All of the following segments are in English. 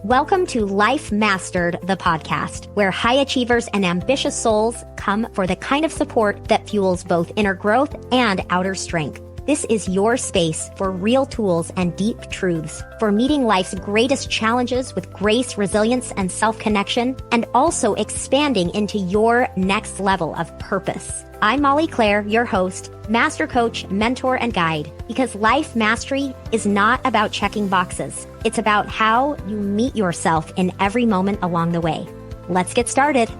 Welcome to Life Mastered, the podcast, where high achievers and ambitious souls come for the kind of support that fuels both inner growth and outer strength. This is your space for real tools and deep truths, for meeting life's greatest challenges with grace, resilience, and self-connection, and also expanding into your next level of purpose. I'm Molly Claire, your host, master coach, mentor, and guide, because life mastery is not about checking boxes. It's about how you meet yourself in every moment along the way. Let's get started.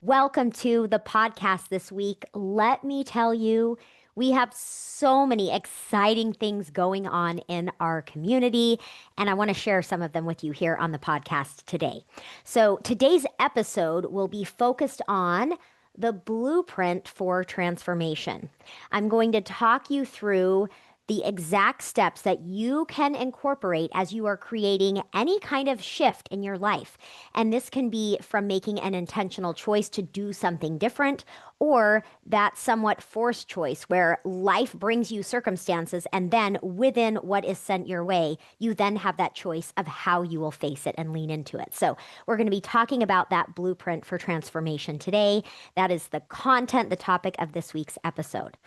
Welcome to the podcast this week. Let me tell you, we have so many exciting things going on in our community, and I want to share some of them with you here on the podcast today. So today's episode will be focused on the blueprint for transformation. I'm going to talk you through the exact steps that you can incorporate as you are creating any kind of shift in your life. And this can be from making an intentional choice to do something different, or that somewhat forced choice where life brings you circumstances, and then within what is sent your way, you then have that choice of how you will face it and lean into it. So we're going to be talking about that blueprint for transformation today. That is the content, the topic of this week's episode.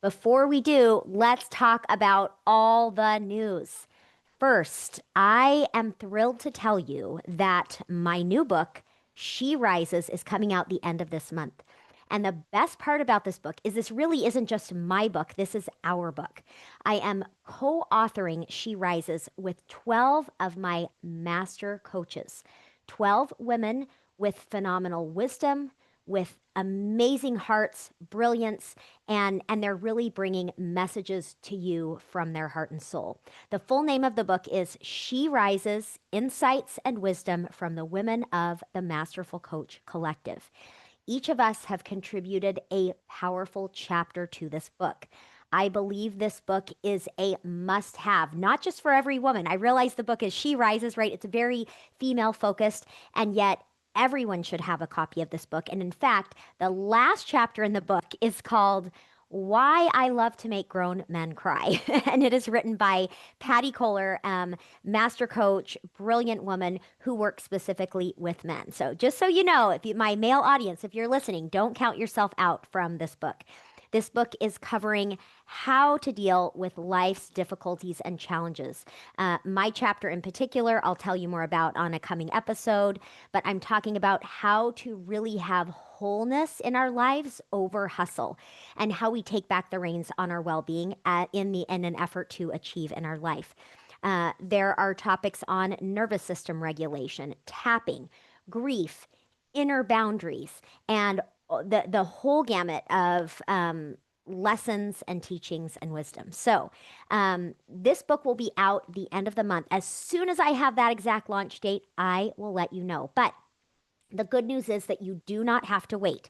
Before we do, let's talk about all the news. First, I am thrilled to tell you that my new book, She Rises, is coming out the end of this month. And the best part about this book is this really isn't just my book. This is our book. I am co-authoring She Rises with 12 of my master coaches, 12 women with phenomenal wisdom, with amazing hearts, brilliance, and they're really bringing messages to you from their heart and soul. The full name of the book is She Rises, Insights and Wisdom from the Women of the Masterful Coach Collective. Each of us have contributed a powerful chapter to this book. I believe this book is a must-have, not just for every woman. I realize the book is She Rises, right? It's very female-focused, and yet everyone should have a copy of this book. And in fact, the last chapter in the book is called Why I Love to Make Grown Men Cry. And it is written by Patty Kohler, master coach, brilliant woman who works specifically with men. So just so you know, my male audience, if you're listening, don't count yourself out from this book. This book is covering how to deal with life's difficulties and challenges. My chapter in particular, I'll tell you more about on a coming episode, but I'm talking about how to really have wholeness in our lives over hustle, and how we take back the reins on our well-being in an effort to achieve in our life. There are topics on nervous system regulation, tapping, grief, inner boundaries, and the whole gamut of lessons and teachings and wisdom. So this book will be out the end of the month. As soon as I have that exact launch date, I will let you know. But the good news is that you do not have to wait.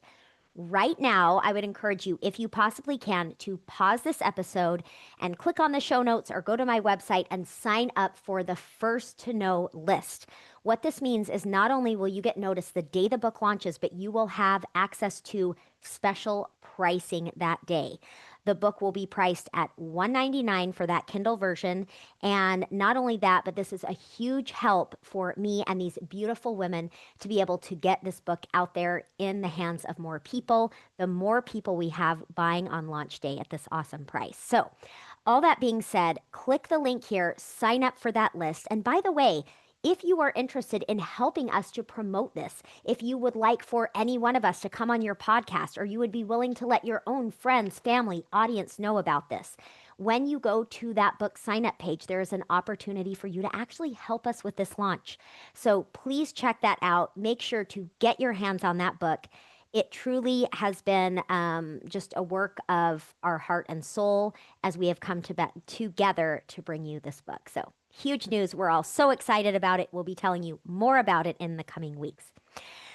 Right now, I would encourage you, if you possibly can, to pause this episode and click on the show notes or go to my website and sign up for the first to know list. What this means is not only will you get notice the day the book launches, but you will have access to special pricing that day. The book will be priced at $199 for that Kindle version. And not only that, but this is a huge help for me and these beautiful women to be able to get this book out there in the hands of more people, the more people we have buying on launch day at this awesome price. So all that being said, click the link here, sign up for that list. And by the way, if you are interested in helping us to promote this, if you would like for any one of us to come on your podcast, or you would be willing to let your own friends, family, audience know about this, when you go to that book sign-up page, there is an opportunity for you to actually help us with this launch. So please check that out. Make sure to get your hands on that book. It truly has been just a work of our heart and soul as we have come together to bring you this book. So huge news. We're all so excited about it. We'll be telling you more about it in the coming weeks.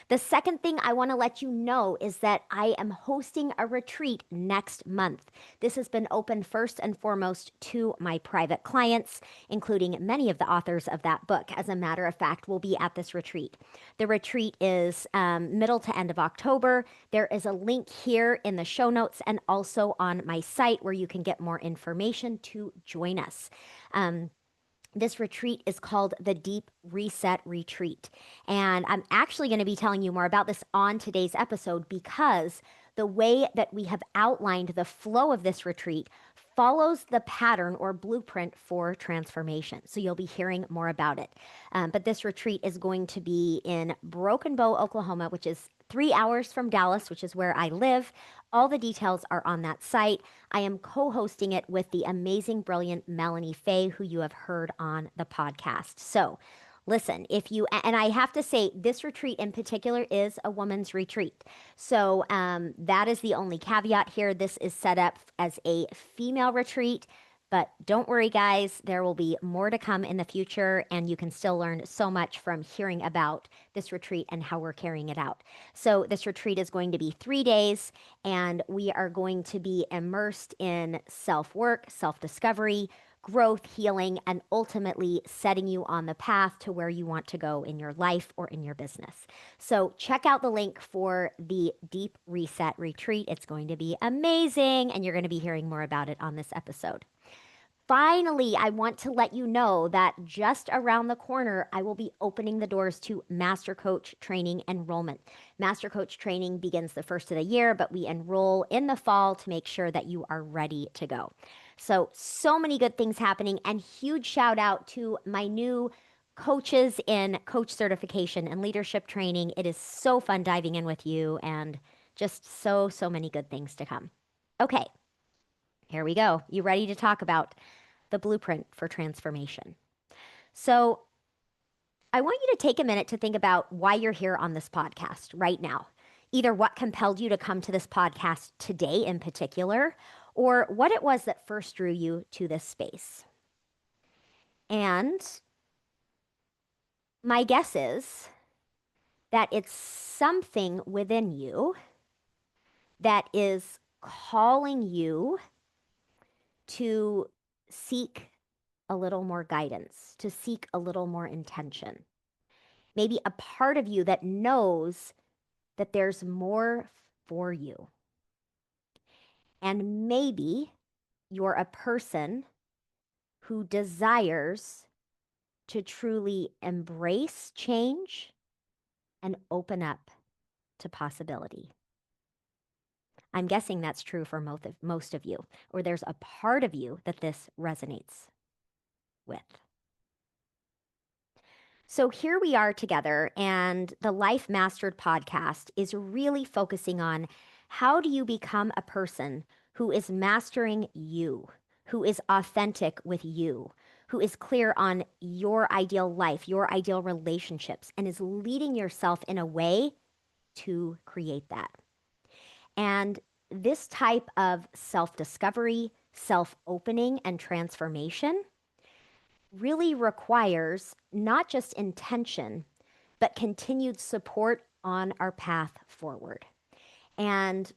The second thing I want to let you know is that I am hosting a retreat next month. This has been open first and foremost to my private clients, including many of the authors of that book. As a matter of fact, will be at this retreat. The retreat is middle to end of October. There is a link here in the show notes and also on my site where you can get more information to join us. This retreat is called the Deep Reset Retreat. And I'm actually going to be telling you more about this on today's episode because the way that we have outlined the flow of this retreat follows the pattern or blueprint for transformation. So you'll be hearing more about it. But this retreat is going to be in Broken Bow, Oklahoma, which is 3 hours from Dallas, which is where I live. All the details are on that site. I am co-hosting it with the amazing, brilliant Melanie Fay, who you have heard on the podcast. So listen, and I have to say, this retreat in particular is a woman's retreat. So that is the only caveat here. This is set up as a female retreat. But don't worry, guys, there will be more to come in the future, and you can still learn so much from hearing about this retreat and how we're carrying it out. So, this retreat is going to be 3 days, and we are going to be immersed in self work, self discovery, growth, healing, and ultimately setting you on the path to where you want to go in your life or in your business. So, check out the link for the Deep Reset Retreat. It's going to be amazing, and you're going to be hearing more about it on this episode. Finally, I want to let you know that just around the corner, I will be opening the doors to Master Coach Training enrollment. Master Coach Training begins the first of the year, but we enroll in the fall to make sure that you are ready to go. So many good things happening, and huge shout out to my new coaches in coach certification and leadership training. It is so fun diving in with you, and just so many good things to come. Okay, here we go. You ready to talk about the blueprint for transformation? So, I want you to take a minute to think about why you're here on this podcast right now. Either what compelled you to come to this podcast today in particular, or what it was that first drew you to this space. And my guess is that it's something within you that is calling you to seek a little more guidance, to seek a little more intention. Maybe a part of you that knows that there's more for you. And maybe you're a person who desires to truly embrace change and open up to possibility. I'm guessing that's true for most of you, or there's a part of you that this resonates with. So here we are together, and the Life Mastered podcast is really focusing on how do you become a person who is mastering you, who is authentic with you, who is clear on your ideal life, your ideal relationships, and is leading yourself in a way to create that. And this type of self-discovery, self-opening, and transformation really requires not just intention, but continued support on our path forward. And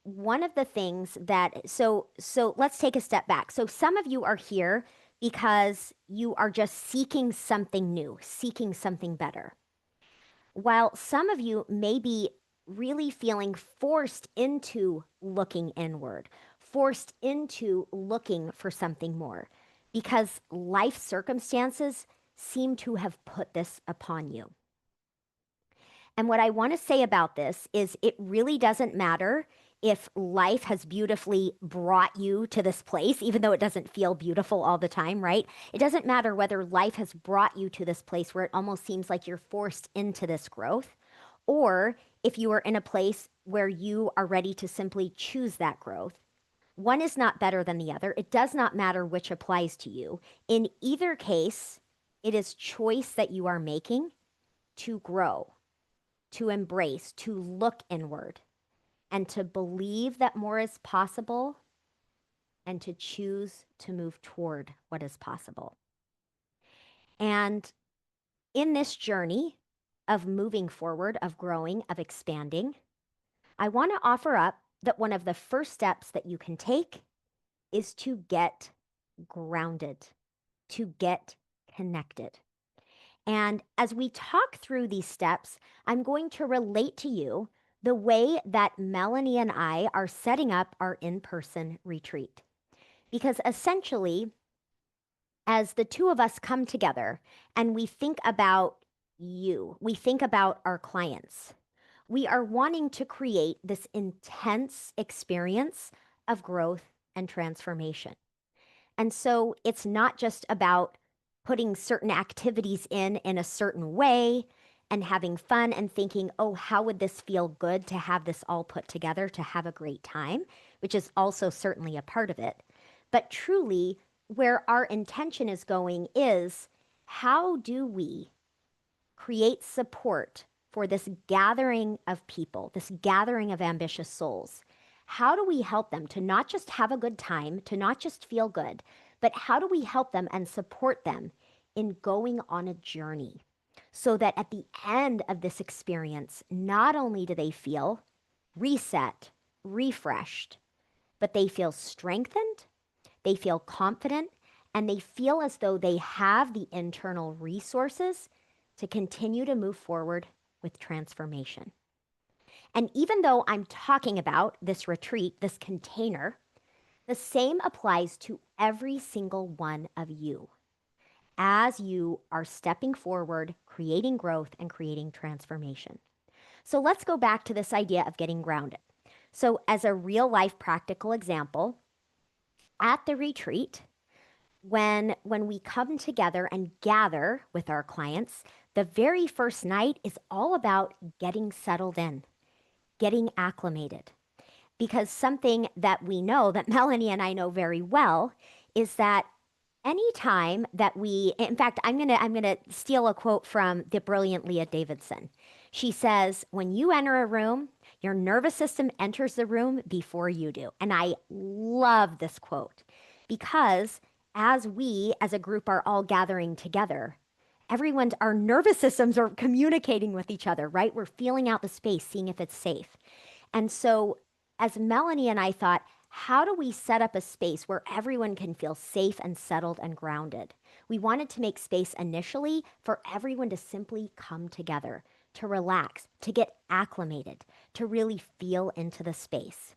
one of the things that, so let's take a step back. So some of you are here because you are just seeking something new, seeking something better. While some of you may be really feeling forced into looking inward, forced into looking for something more, because life circumstances seem to have put this upon you. And what I want to say about this is it really doesn't matter if life has beautifully brought you to this place, even though it doesn't feel beautiful all the time, right? It doesn't matter whether life has brought you to this place where it almost seems like you're forced into this growth, or if you are in a place where you are ready to simply choose that growth. One is not better than the other. It does not matter which applies to you. In either case, it is choice that you are making to grow, to embrace, to look inward, and to believe that more is possible, and to choose to move toward what is possible. And in this journey, of moving forward, of growing, of expanding, I want to offer up that one of the first steps that you can take is to get grounded, to get connected. And as we talk through these steps, I'm going to relate to you the way that Melanie and I are setting up our in person retreat. Because essentially, as the two of us come together and we think about you, we think about our clients, we are wanting to create this intense experience of growth and transformation. And so it's not just about putting certain activities in a certain way and having fun and thinking, oh, how would this feel good to have this all put together to have a great time, which is also certainly a part of it. But truly, where our intention is going is how do we create support for this gathering of people, this gathering of ambitious souls? How do we help them to not just have a good time, to not just feel good, but how do we help them and support them in going on a journey so that at the end of this experience, not only do they feel reset, refreshed, but they feel strengthened, they feel confident, and they feel as though they have the internal resources to continue to move forward with transformation. And even though I'm talking about this retreat, this container, the same applies to every single one of you as you are stepping forward, creating growth and creating transformation. So let's go back to this idea of getting grounded. So, as a real life practical example, at the retreat, when we come together and gather with our clients, the very first night is all about getting settled in, getting acclimated. Because something that we know, that Melanie and I know very well, is that anytime that we, in fact, I'm gonna steal a quote from the brilliant Leah Davidson. She says, when you enter a room, your nervous system enters the room before you do. And I love this quote because as we as a group are all gathering together, our nervous systems are communicating with each other, right? We're feeling out the space, seeing if it's safe. And so, as Melanie and I thought, how do we set up a space where everyone can feel safe and settled and grounded? We wanted to make space initially for everyone to simply come together, to relax, to get acclimated, to really feel into the space.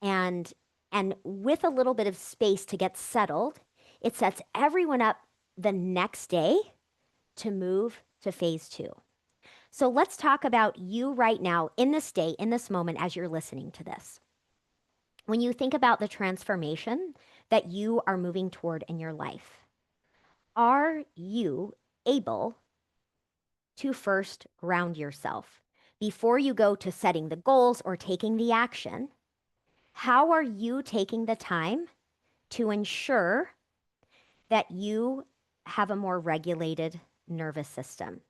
And and with a little bit of space to get settled, it sets everyone up the next day to move to phase 2. So let's talk about you right now in this day, in this moment, as you're listening to this. When you think about the transformation that you are moving toward in your life, are you able to first ground yourself before you go to setting the goals or taking the action? How are you taking the time to ensure that you have a more regulated nervous system?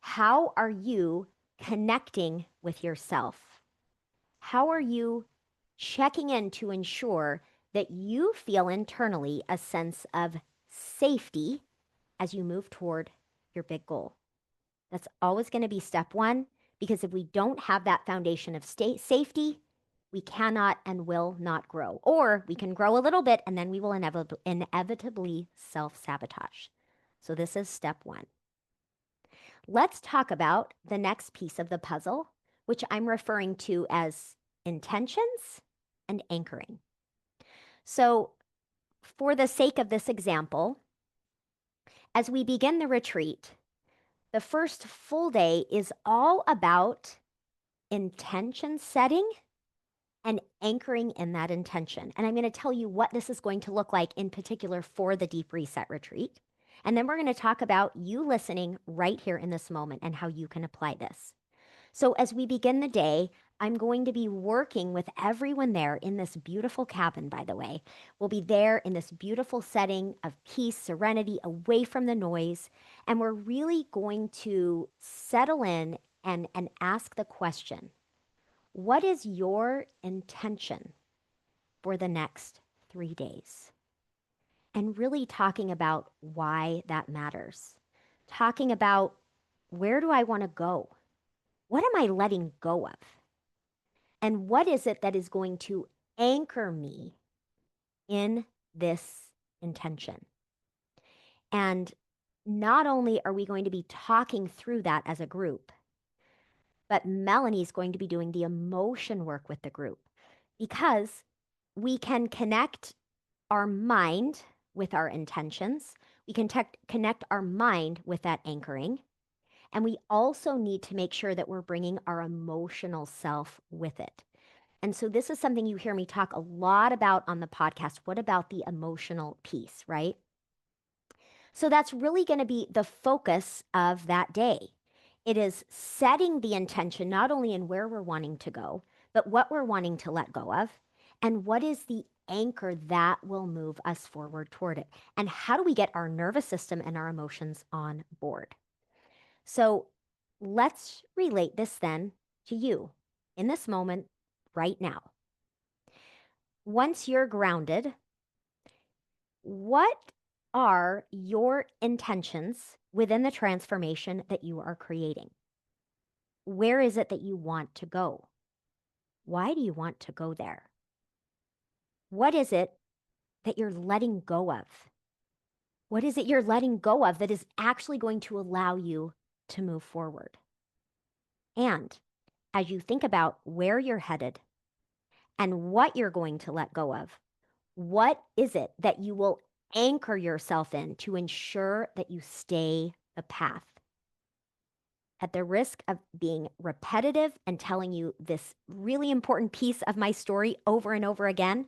How are you connecting with yourself? How are you checking in to ensure that you feel internally a sense of safety as you move toward your big goal? That's always going to be step one, because if we don't have that foundation of safety, we cannot and will not grow. Or we can grow a little bit and then we will inevitably self-sabotage. So this is step one. Let's talk about the next piece of the puzzle, which I'm referring to as intentions and anchoring. So, for the sake of this example, as we begin the retreat, the first full day is all about intention setting and anchoring in that intention. And I'm going to tell you what this is going to look like in particular for the Deep Reset Retreat. And then we're going to talk about you listening right here in this moment and how you can apply this. So as we begin the day, I'm going to be working with everyone there in this beautiful cabin, by the way. We'll be there in this beautiful setting of peace, serenity, away from the noise. And we're really going to settle in and ask the question, what is your intention for the next 3 days? And really talking about why that matters. Talking about where do I want to go? What am I letting go of? And what is it that is going to anchor me in this intention? And not only are we going to be talking through that as a group, but Melanie's going to be doing the emotion work with the group because we can connect our mind with our intentions. We can connect our mind with that anchoring. And we also need to make sure that we're bringing our emotional self with it. And so this is something you hear me talk a lot about on the podcast. What about the emotional piece, right? So that's really going to be the focus of that day. It is setting the intention not only in where we're wanting to go, but what we're wanting to let go of, and what is the anchor that will move us forward toward it. And how do we get our nervous system and our emotions on board? So let's relate this then to you in this moment right now. Once you're grounded, what are your intentions within the transformation that you are creating? Where is it that you want to go? Why do you want to go there? What is it that you're letting go of? What is it you're letting go of that is actually going to allow you to move forward? And as you think about where you're headed and what you're going to let go of, what is it that you will anchor yourself in to ensure that you stay the path? At the risk of being repetitive and telling you this really important piece of my story over and over again,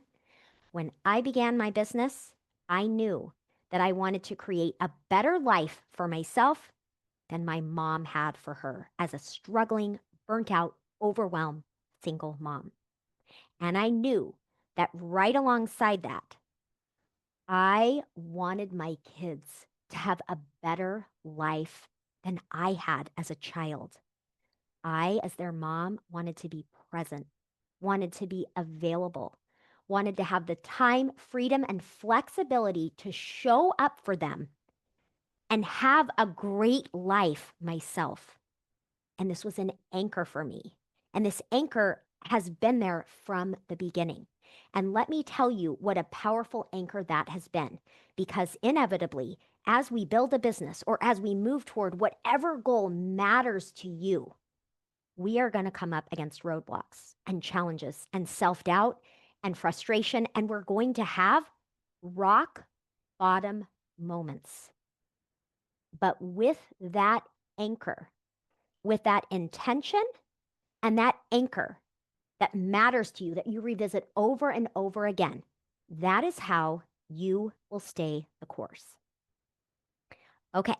when I began my business, I knew that I wanted to create a better life for myself than my mom had for her as a struggling, burnt out, overwhelmed single mom. And I knew that right alongside that, I wanted my kids to have a better life than I had as a child. I, as their mom, wanted to be present, wanted to be available, wanted to have the time, freedom, and flexibility to show up for them and have a great life myself. And this was an anchor for me. And this anchor has been there from the beginning. And let me tell you what a powerful anchor that has been, because inevitably, as we build a business or as we move toward whatever goal matters to you, we are going to come up against roadblocks and challenges and self-doubt and frustration, and we're going to have rock bottom moments. But with that anchor, with that intention and that anchor that matters to you, that you revisit over and over again, that is how you will stay the course. Okay,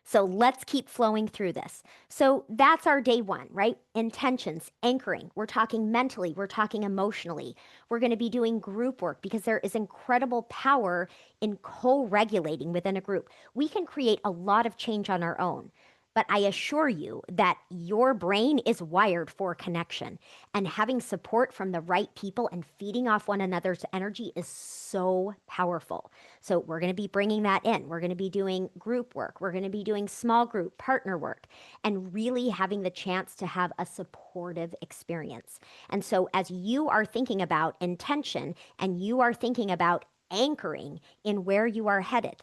so let's keep flowing through this. So that's our day one, right? Intentions, anchoring. We're talking mentally, we're talking emotionally. We're going to be doing group work because there is incredible power in co-regulating within a group. We can create a lot of change on our own. But I assure you that your brain is wired for connection, and having support from the right people and feeding off one another's energy is so powerful. So we're going to be bringing that in. We're going to be doing group work. We're going to be doing small group partner work and really having the chance to have a supportive experience. And so as you are thinking about intention and you are thinking about anchoring in where you are headed,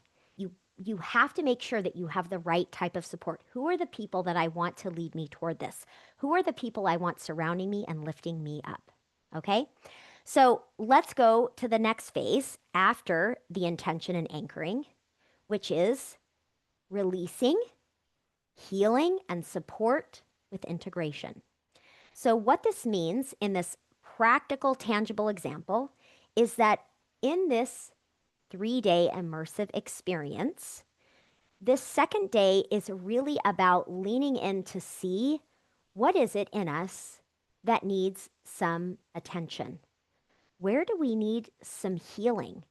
you have to make sure that you have the right type of support. Who are the people that I want to lead me toward this? Who are the people I want surrounding me and lifting me up? Okay? So let's go to the next phase after the intention and anchoring, which is releasing, healing, and support with integration. So what this means in this practical, tangible example is that in this 3-day immersive experience, this second day is really about leaning in to see what is it in us that needs some attention. Where do we need some healing?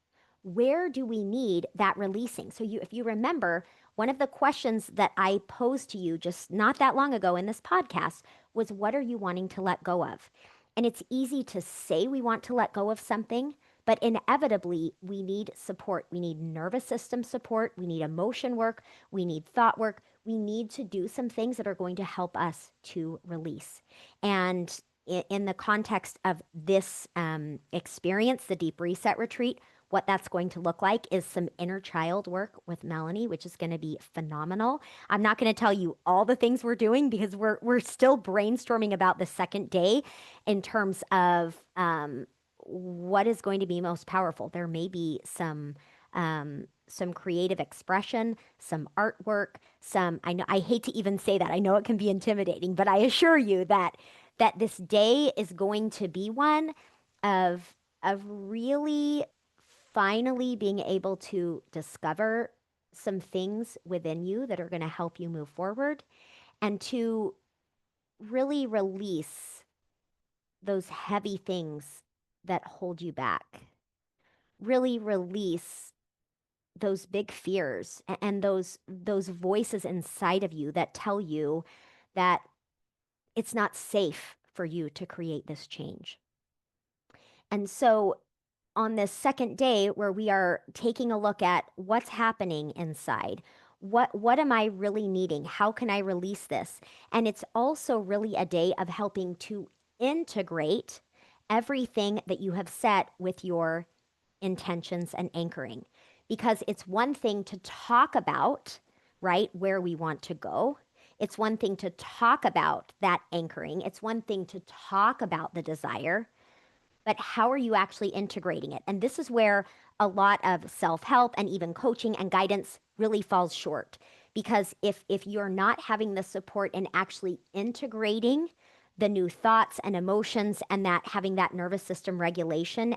Where do we need that releasing? So if you remember, one of the questions that I posed to you just not that long ago in this podcast was, what are you wanting to let go of? And it's easy to say we want to let go of something, But inevitably, we need support. We need nervous system support. We need emotion work. We need thought work. We need to do some things that are going to help us to release. And in the context of this experience, the Deep Reset Retreat, what that's going to look like is some inner child work with Melanie, which is going to be phenomenal. I'm not going to tell you all the things we're doing because we're still brainstorming about the second day in terms of what is going to be most powerful. There may be some creative expression, some artwork, some I know I hate to even say that. I know it can be intimidating, but I assure you that this day is going to be one of really finally being able to discover some things within you that are going to help you move forward and to really release those heavy things that hold you back. Really release those big fears and those voices inside of you that tell you that it's not safe for you to create this change. And so on this second day where we are taking a look at what's happening inside, what am I really needing? How can I release this? And it's also really a day of helping to integrate everything that you have set with your intentions and anchoring. Because it's one thing to talk about, right, where we want to go. It's one thing to talk about that anchoring. It's one thing to talk about the desire, but how are you actually integrating it? And this is where a lot of self-help and even coaching and guidance really falls short. Because if you're not having the support in actually integrating the new thoughts and emotions and that having that nervous system regulation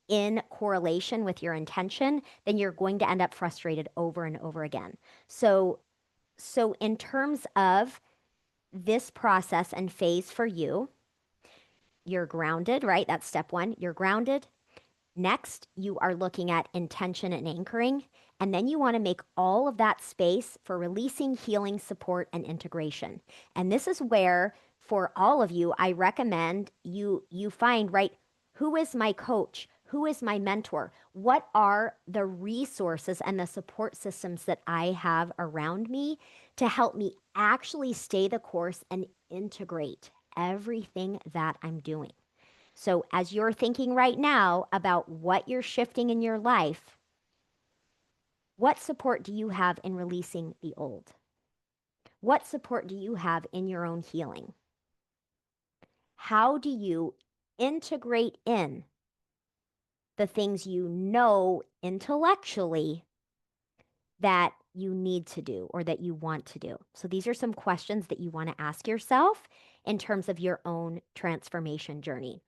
in correlation with your intention, then you're going to end up frustrated over and over again. So in terms of this process and phase for you, you're grounded, right? That's step one. You're grounded. Next, you are looking at intention and anchoring. And then you want to make all of that space for releasing, healing, support, and integration. And this is where, for all of you, I recommend you find, right, who is my coach? Who is my mentor? What are the resources and the support systems that I have around me to help me actually stay the course and integrate everything that I'm doing? So, as you're thinking right now about what you're shifting in your life, what support do you have in releasing the old? What support do you have in your own healing? How do you integrate in the things you know intellectually that you need to do or that you want to do? So, these are some questions that you want to ask yourself in terms of your own transformation journey.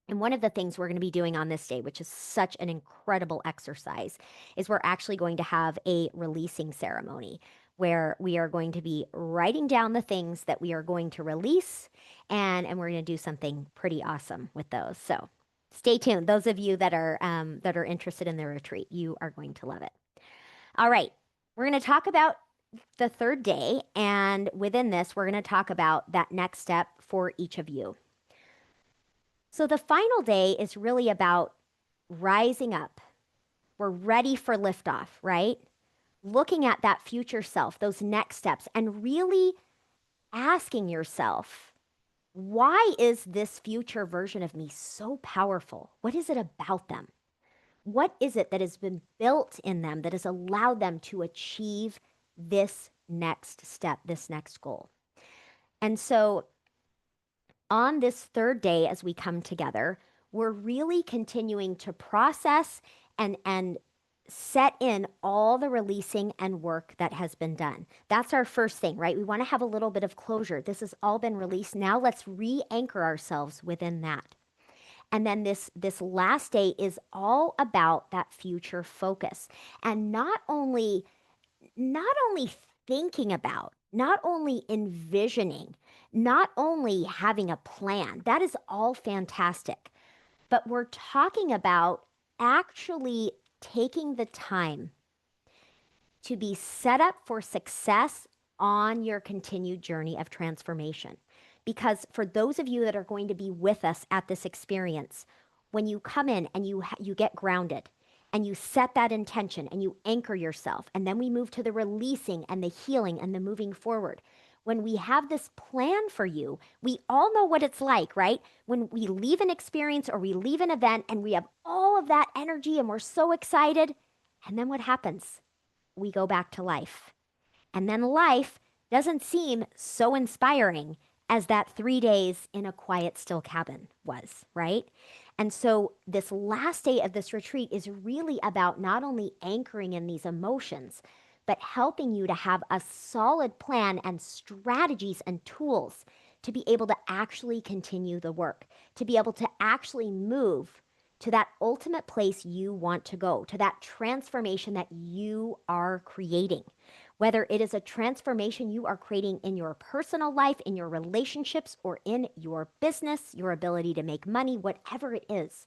And one of the things we're going to be doing on this day, which is such an incredible exercise, is we're actually going to have a releasing ceremony where we are going to be writing down the things that we are going to release, and we're going to do something pretty awesome with those. So stay tuned. Those of you that are interested in the retreat, you are going to love it. All right, we're going to talk about the third day, and within this, we're going to talk about that next step for each of you. So the final day is really about rising up. We're ready for liftoff, right? Looking at that future self, those next steps, and really asking yourself, why is this future version of me so powerful? What is it about them? What is it that has been built in them that has allowed them to achieve this next step, this next goal? And so on this third day, as we come together, we're really continuing to process and set in all the releasing and work that has been done. That's our first thing, right? We want to have a little bit of closure. This has all been released. Now let's re-anchor ourselves within that. And then this last day is all about that future focus. And not only thinking about, not only envisioning, not only having a plan, that is all fantastic. But we're talking about actually taking the time to be set up for success on your continued journey of transformation. Because for those of you that are going to be with us at this experience, when you come in and you get grounded and you set that intention and you anchor yourself, and then we move to the releasing and the healing and the moving forward. When we have this plan for you, we all know what it's like, right? When we leave an experience or we leave an event and we have all of that energy and we're so excited, and then what happens? We go back to life. And then life doesn't seem so inspiring as that 3 days in a quiet, still cabin was, right? And so this last day of this retreat is really about not only anchoring in these emotions, but helping you to have a solid plan and strategies and tools to be able to actually continue the work, to be able to actually move to that ultimate place you want to go, to that transformation that you are creating. Whether it is a transformation you are creating in your personal life, in your relationships, or in your business, your ability to make money, whatever it is.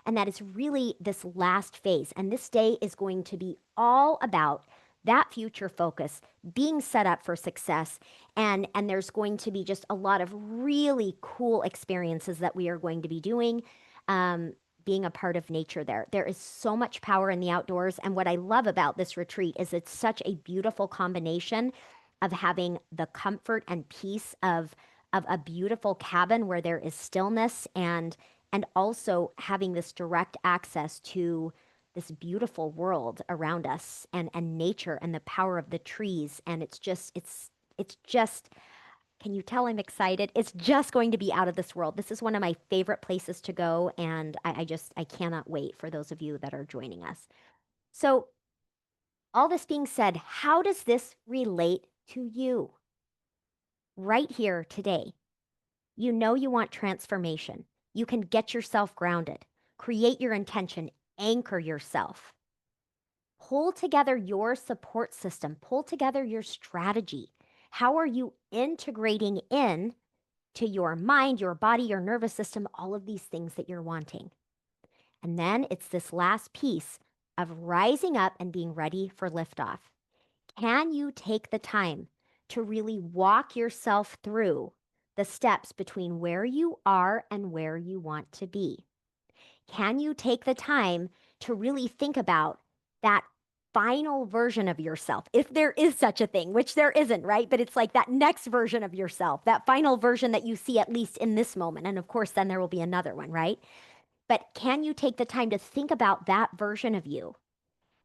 And that is really this last phase. And this day is going to be all about that future focus, being set up for success. And there's going to be just a lot of really cool experiences that we are going to be doing. Being a part of nature there. There is so much power in the outdoors. And what I love about this retreat is it's such a beautiful combination of having the comfort and peace of a beautiful cabin where there is stillness and also having this direct access to this beautiful world around us and nature and the power of the trees. And it's just, can you tell I'm excited? It's just going to be out of this world. This is one of my favorite places to go, and I cannot wait for those of you that are joining us. So all this being said, how does this relate to you? Right here today, you know you want transformation. You can get yourself grounded, create your intention, anchor yourself. Pull together your support system, pull together your strategy. How are you integrating in to your mind, your body, your nervous system, all of these things that you're wanting? And then it's this last piece of rising up and being ready for liftoff. Can you take the time to really walk yourself through the steps between where you are and where you want to be? Can you take the time to really think about that final version of yourself, if there is such a thing, which there isn't, right? But it's like that next version of yourself, that final version that you see at least in this moment. And of course, then there will be another one, right? But can you take the time to think about that version of you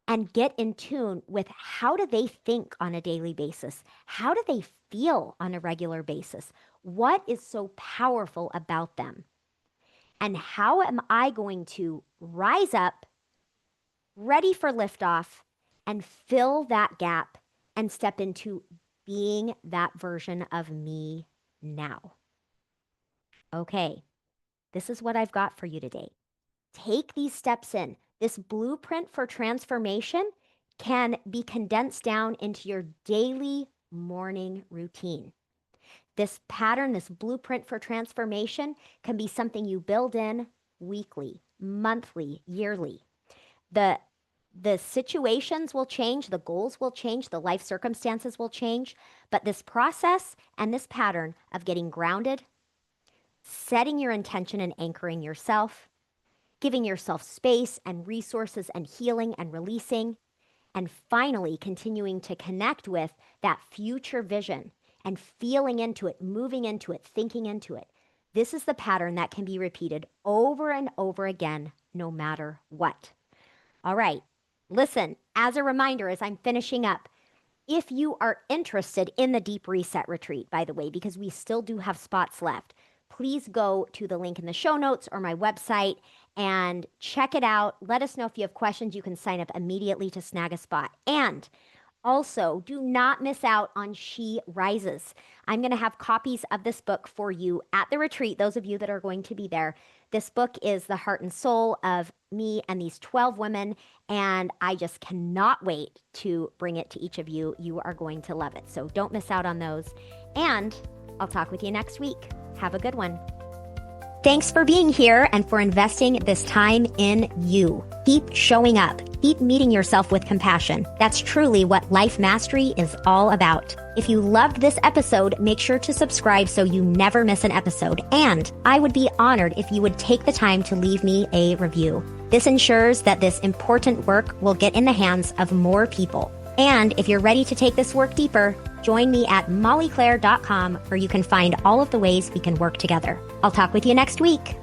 and get in tune with how do they think on a daily basis? How do they feel on a regular basis? What is so powerful about them? And how am I going to rise up, ready for liftoff, and fill that gap and step into being that version of me now? Okay, this is what I've got for you today. Take these steps in. This blueprint for transformation can be condensed down into your daily morning routine. This pattern, this blueprint for transformation can be something you build in weekly, monthly, yearly. The situations will change, the goals will change, the life circumstances will change, but this process and this pattern of getting grounded, setting your intention and anchoring yourself, giving yourself space and resources and healing and releasing, and finally continuing to connect with that future vision and feeling into it, moving into it, thinking into it. This is the pattern that can be repeated over and over again, no matter what. All right. Listen, as a reminder, as I'm finishing up, if you are interested in the Deep Reset Retreat, by the way, because we still do have spots left, please go to the link in the show notes or my website and check it out. Let us know if you have questions. You can sign up immediately to snag a spot. And also, do not miss out on She Rises. I'm going to have copies of this book for you at the retreat, those of you that are going to be there. This book is the heart and soul of me and these 12 women, and I just cannot wait to bring it to each of you. You are going to love it, so don't miss out on those. And I'll talk with you next week. Have a good one. Thanks for being here and for investing this time in you. Keep showing up. Keep meeting yourself with compassion. That's truly what Life Mastery is all about. If you loved this episode, make sure to subscribe so you never miss an episode. And I would be honored if you would take the time to leave me a review. This ensures that this important work will get in the hands of more people. And if you're ready to take this work deeper, join me at mollyclaire.com where you can find all of the ways we can work together. I'll talk with you next week.